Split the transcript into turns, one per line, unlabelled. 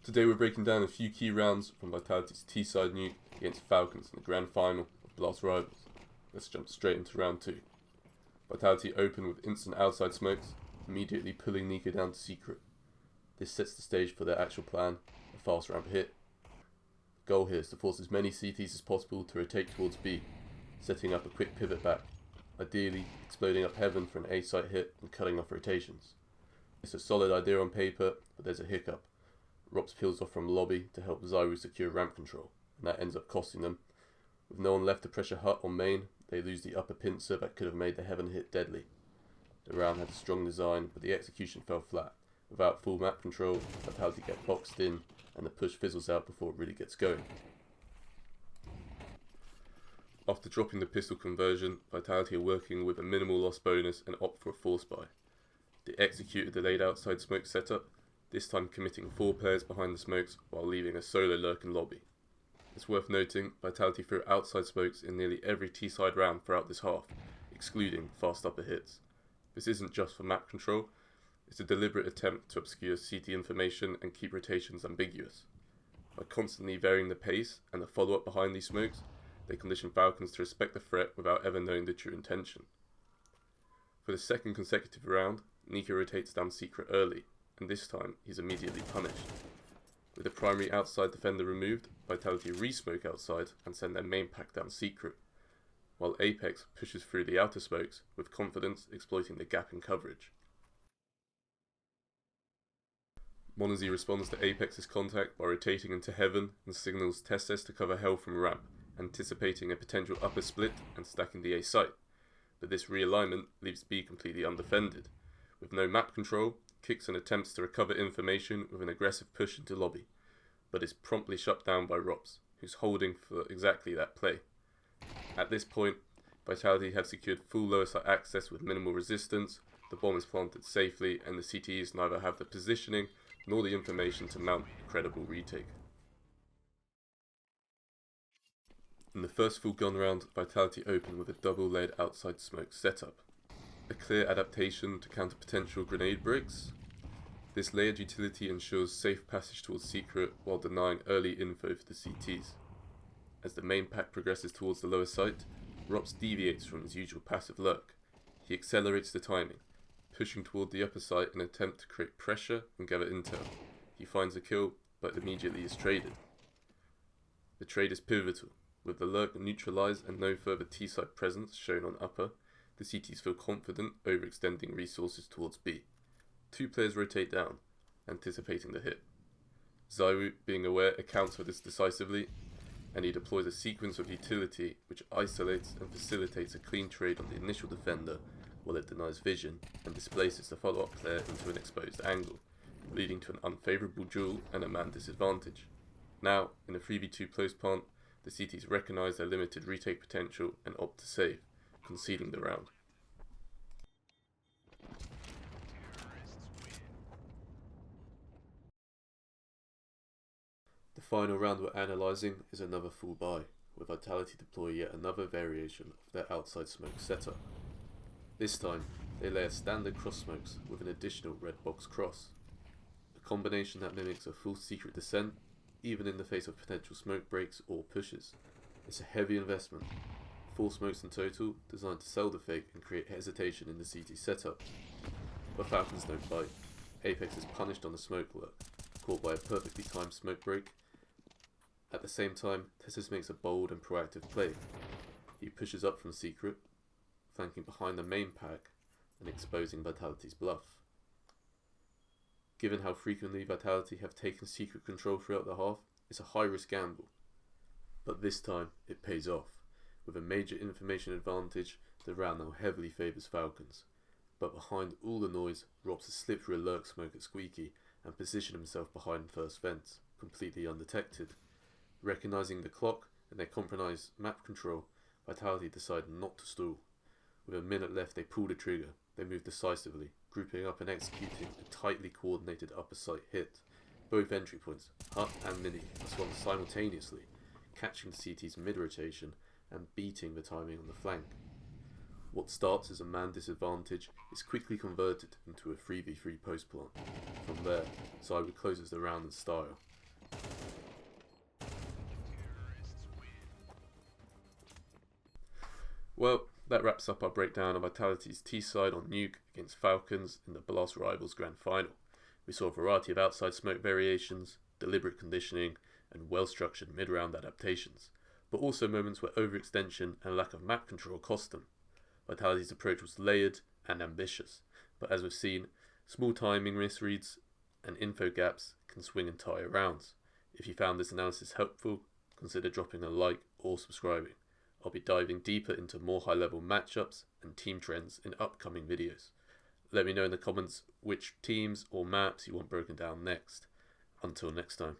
Today we're breaking down a few key rounds from Vitality's T-side Nuke against Falcons in the grand final of Blast Rivals. Let's jump straight into round 2. Vitality open with instant outside smokes, immediately pulling Nuke down to secret. This sets the stage for their actual plan, a fast ramp hit. The goal here is to force as many CTs as possible to rotate towards B, setting up a quick pivot back, ideally exploding up heaven for an A site hit and cutting off rotations. It's a solid idea on paper, but there's a hiccup. Rops peels off from lobby to help Zyru secure ramp control, and that ends up costing them. With no one left to pressure hut on main, they lose the upper pincer that could have made the heaven hit deadly. The round had a strong design, but the execution fell flat. Without full map control, Vitality get boxed in, and the push fizzles out before it really gets going. After dropping the pistol conversion, Vitality are working with a minimal loss bonus and opt for a force buy. They executed the laid outside smoke setup, this time committing 4 players behind the smokes while leaving a solo lurk in lobby. It's worth noting, Vitality threw outside smokes in nearly every T-side round throughout this half, excluding fast upper hits. This isn't just for map control, it's a deliberate attempt to obscure CT information and keep rotations ambiguous. By constantly varying the pace and the follow-up behind these smokes, they condition Falcons to respect the threat without ever knowing the true intention. For the second consecutive round, Nuke rotates down secret early, and this time he's immediately punished. With the primary outside defender removed, Vitality re-smoke outside and send their main pack down secret, while Apex pushes through the outer smokes with confidence, exploiting the gap in coverage. Monazy responds to Apex's contact by rotating into heaven and signals Testes to cover hell from ramp, anticipating a potential upper split and stacking the A site, but this realignment leaves B completely undefended. With no map control, Kixon attempts to recover information with an aggressive push into lobby, but is promptly shut down by Rops, who's holding for exactly that play. At this point, Vitality have secured full lower site access with minimal resistance, the bomb is planted safely, and the CTs neither have the positioning nor the information to mount a credible retake. In the first full gun round, Vitality opened with a double laid outside smoke setup, a clear adaptation to counter potential grenade breaks. This layered utility ensures safe passage towards secret while denying early info for the CTs. As the main pack progresses towards the lower site, Rops deviates from his usual passive lurk. He accelerates the timing, pushing toward the upper site in an attempt to create pressure and gather intel. He finds a kill, but immediately is traded. The trade is pivotal. With the lurk neutralized and no further T-side presence shown on upper, the CTs feel confident overextending resources towards B. 2 players rotate down, anticipating the hit. Zyru, being aware, accounts for this decisively, and he deploys a sequence of utility which isolates and facilitates a clean trade on the initial defender while it denies vision and displaces the follow-up player into an exposed angle, leading to an unfavourable duel and a man disadvantage. Now, in a 3v2 close plant, the CTs recognise their limited retake potential and opt to save, conceding the round. The final round we're analysing is another full buy, with Vitality deploy yet another variation of their outside smoke setup. This time, they layer standard cross smokes with an additional red box cross, a combination that mimics a full secret descent, even in the face of potential smoke breaks or pushes. It's a heavy investment, 4 smokes in total, designed to sell the fake and create hesitation in the CT setup. But Falcons don't bite. Apex is punished on the smoke lurk, caught by a perfectly timed smoke break. At the same time, Testes makes a bold and proactive play. He pushes up from secret, flanking behind the main pack and exposing Vitality's bluff. Given how frequently Vitality have taken secret control throughout the half, it's a high-risk gamble. But this time, it pays off. With a major information advantage, the round now heavily favours Falcons. But behind all the noise, Rops has slipped through a lurk smoke at Squeaky and positioned himself behind first fence, completely undetected. Recognising the clock and their compromised map control, Vitality decide not to stall. With a minute left, they pull the trigger. They move decisively, grouping up and executing a tightly coordinated upper site hit. Both entry points, Hut and Mini, are swung simultaneously, catching the CT's mid-rotation and beating the timing on the flank. What starts as a man disadvantage is quickly converted into a 3v3 post plant. From there, Sideward closes the round in style. Well, that wraps up our breakdown of Vitality's T-side on Nuke against Falcons in the Blast Rivals Grand Final. We saw a variety of outside smoke variations, deliberate conditioning, and well-structured mid-round adaptations, but also moments where overextension and lack of map control cost them. Vitality's approach was layered and ambitious, but as we've seen, small timing misreads and info gaps can swing entire rounds. If you found this analysis helpful, consider dropping a like or subscribing. I'll be diving deeper into more high-level matchups and team trends in upcoming videos. Let me know in the comments which teams or maps you want broken down next. Until next time.